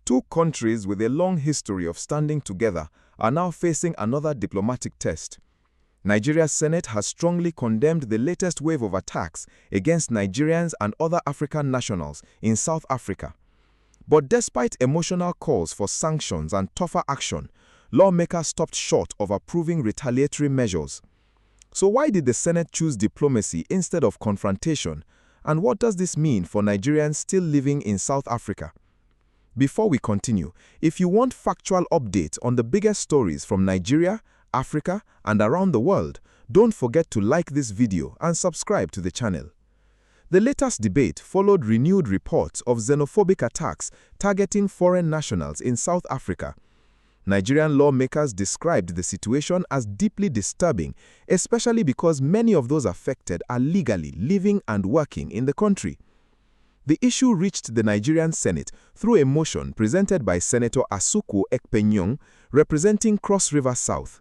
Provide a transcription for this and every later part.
Two countries with a long history of standing together are now facing another diplomatic test. Nigeria's Senate has strongly condemned the latest wave of attacks against Nigerians and other African nationals in South Africa. But despite emotional calls for sanctions and tougher action, lawmakers stopped short of approving retaliatory measures. So why did the Senate choose diplomacy instead of confrontation? And what does this mean for Nigerians still living in South Africa? Before we continue, if you want factual updates on the biggest stories from Nigeria, Africa, and around the world, don't forget to like this video and subscribe to the channel. The latest debate followed renewed reports of xenophobic attacks targeting foreign nationals in South Africa. Nigerian lawmakers described the situation as deeply disturbing, especially because many of those affected are legally living and working in the country. The issue reached the Nigerian Senate through a motion presented by Senator Asuquo Ekpenyong, representing Cross River South.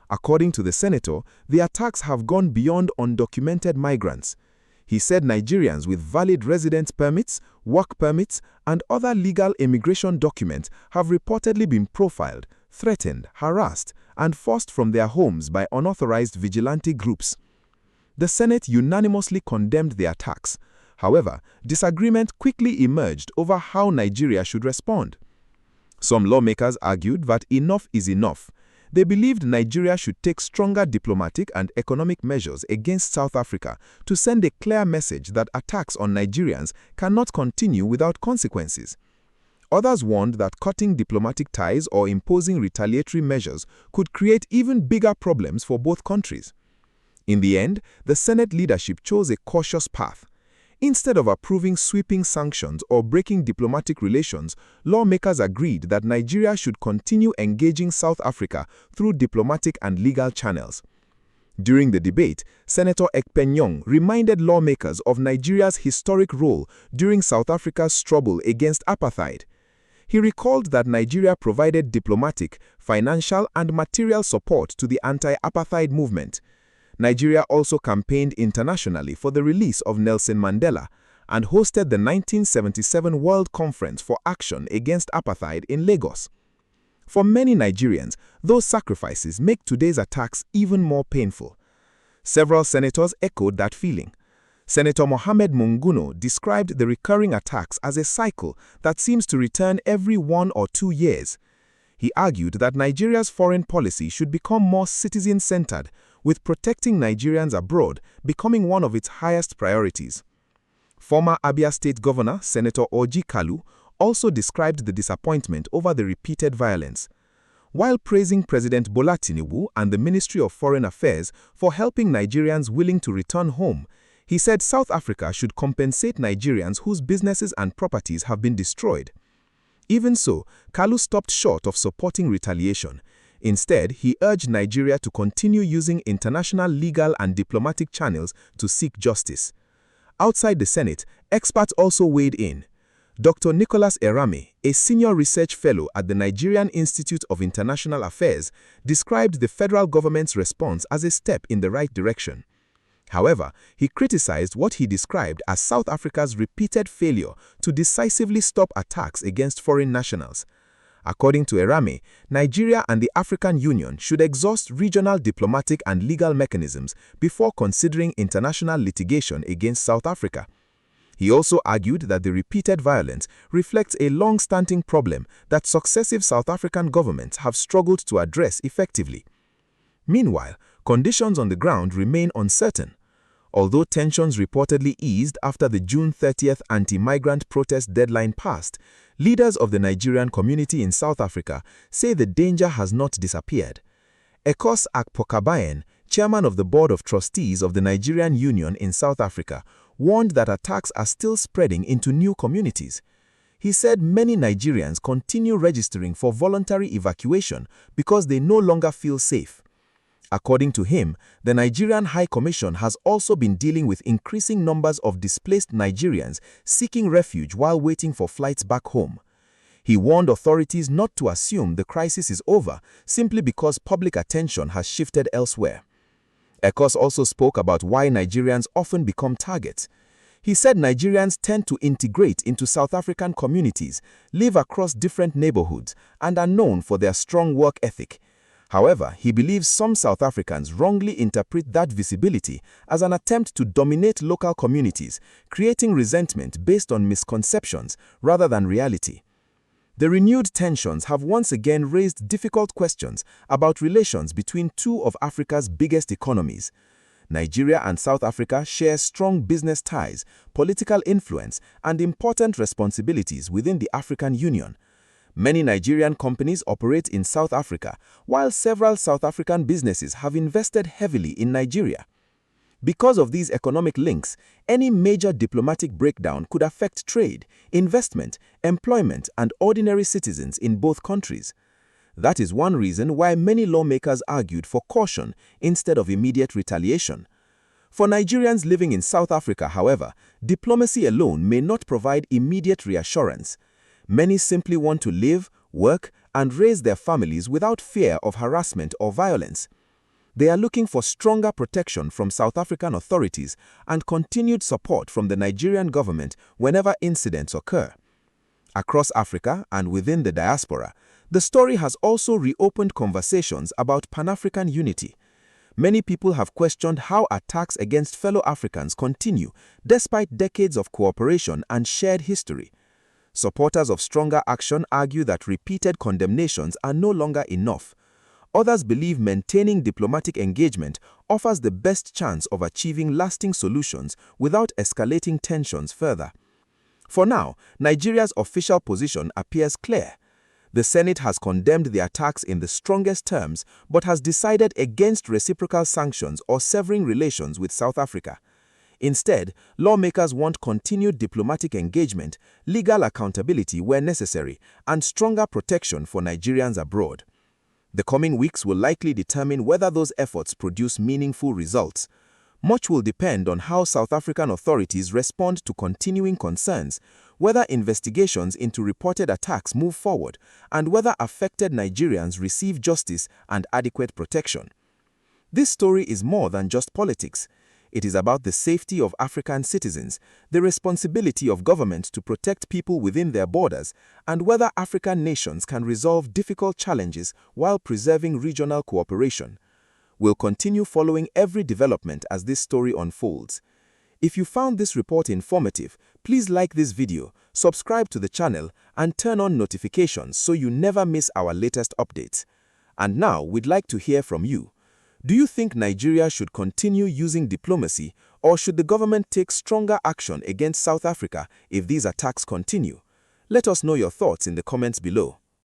According to the senator, the attacks have gone beyond undocumented migrants. He said Nigerians with valid residence permits, work permits, and other legal immigration documents have reportedly been profiled, threatened, harassed, and forced from their homes by unauthorized vigilante groups. The Senate unanimously condemned the attacks. However, disagreement quickly emerged over how Nigeria should respond. Some lawmakers argued that enough is enough. They believed Nigeria should take stronger diplomatic and economic measures against South Africa to send a clear message that attacks on Nigerians cannot continue without consequences. Others warned that cutting diplomatic ties or imposing retaliatory measures could create even bigger problems for both countries. In the end, the Senate leadership chose a cautious path. Instead of approving sweeping sanctions or breaking diplomatic relations, lawmakers agreed that Nigeria should continue engaging South Africa through diplomatic and legal channels. During the debate, Senator Ekpenyong reminded lawmakers of Nigeria's historic role during South Africa's struggle against apartheid. He recalled that Nigeria provided diplomatic, financial, and material support to the anti-apartheid movement. Nigeria also campaigned internationally for the release of Nelson Mandela and hosted the 1977 World Conference for Action Against Apartheid in Lagos. For many Nigerians, those sacrifices make today's attacks even more painful. Several senators echoed that feeling. Senator Mohammed Munguno described the recurring attacks as a cycle that seems to return every 1 or 2 years. He argued that Nigeria's foreign policy should become more citizen-centered, with protecting Nigerians abroad becoming one of its highest priorities. Former Abia State Governor Senator Orji Kalu also described the disappointment over the repeated violence. While praising President Bola Tinubu and the Ministry of Foreign Affairs for helping Nigerians willing to return home, he said South Africa should compensate Nigerians whose businesses and properties have been destroyed. Even so, Kalu stopped short of supporting retaliation. Instead, he urged Nigeria to continue using international legal and diplomatic channels to seek justice. Outside the Senate, experts also weighed in. Dr. Nicholas Erame, a senior research fellow at the Nigerian Institute of International Affairs, described the federal government's response as a step in the right direction. However, he criticized what he described as South Africa's repeated failure to decisively stop attacks against foreign nationals. According to Erame, Nigeria and the African Union should exhaust regional diplomatic and legal mechanisms before considering international litigation against South Africa. He also argued that the repeated violence reflects a long-standing problem that successive South African governments have struggled to address effectively. Meanwhile, conditions on the ground remain uncertain. Although tensions reportedly eased after the June 30th anti-migrant protest deadline passed, leaders of the Nigerian community in South Africa say the danger has not disappeared. Ekos Akpokabayen, chairman of the Board of Trustees of the Nigerian Union in South Africa, warned that attacks are still spreading into new communities. He said many Nigerians continue registering for voluntary evacuation because they no longer feel safe. According to him, the Nigerian High Commission has also been dealing with increasing numbers of displaced Nigerians seeking refuge while waiting for flights back home. He warned authorities not to assume the crisis is over simply because public attention has shifted elsewhere. Ekos also spoke about why Nigerians often become targets. He said Nigerians tend to integrate into South African communities, live across different neighborhoods, and are known for their strong work ethic. However, he believes some South Africans wrongly interpret that visibility as an attempt to dominate local communities, creating resentment based on misconceptions rather than reality. The renewed tensions have once again raised difficult questions about relations between two of Africa's biggest economies. Nigeria and South Africa share strong business ties, political influence, and important responsibilities within the African Union. Many Nigerian companies operate in South Africa, while several South African businesses have invested heavily in Nigeria. Because of these economic links, any major diplomatic breakdown could affect trade, investment, employment, and ordinary citizens in both countries. That is one reason why many lawmakers argued for caution instead of immediate retaliation. For Nigerians living in South Africa, however, diplomacy alone may not provide immediate reassurance. Many simply want to live, work, and raise their families without fear of harassment or violence. They are looking for stronger protection from South African authorities and continued support from the Nigerian government whenever incidents occur. Across Africa and within the diaspora, the story has also reopened conversations about Pan-African unity. Many people have questioned how attacks against fellow Africans continue despite decades of cooperation and shared history. Supporters of stronger action argue that repeated condemnations are no longer enough. Others believe maintaining diplomatic engagement offers the best chance of achieving lasting solutions without escalating tensions further. For now, Nigeria's official position appears clear. The Senate has condemned the attacks in the strongest terms but has decided against reciprocal sanctions or severing relations with South Africa. Instead, lawmakers want continued diplomatic engagement, legal accountability where necessary, and stronger protection for Nigerians abroad. The coming weeks will likely determine whether those efforts produce meaningful results. Much will depend on how South African authorities respond to continuing concerns, whether investigations into reported attacks move forward, and whether affected Nigerians receive justice and adequate protection. This story is more than just politics. It is about the safety of African citizens, the responsibility of government to protect people within their borders, and whether African nations can resolve difficult challenges while preserving regional cooperation. We'll continue following every development as this story unfolds. If you found this report informative, please like this video, subscribe to the channel, and turn on notifications so you never miss our latest updates. And now, we'd like to hear from you. Do you think Nigeria should continue using diplomacy, or should the government take stronger action against South Africa if these attacks continue? Let us know your thoughts in the comments below.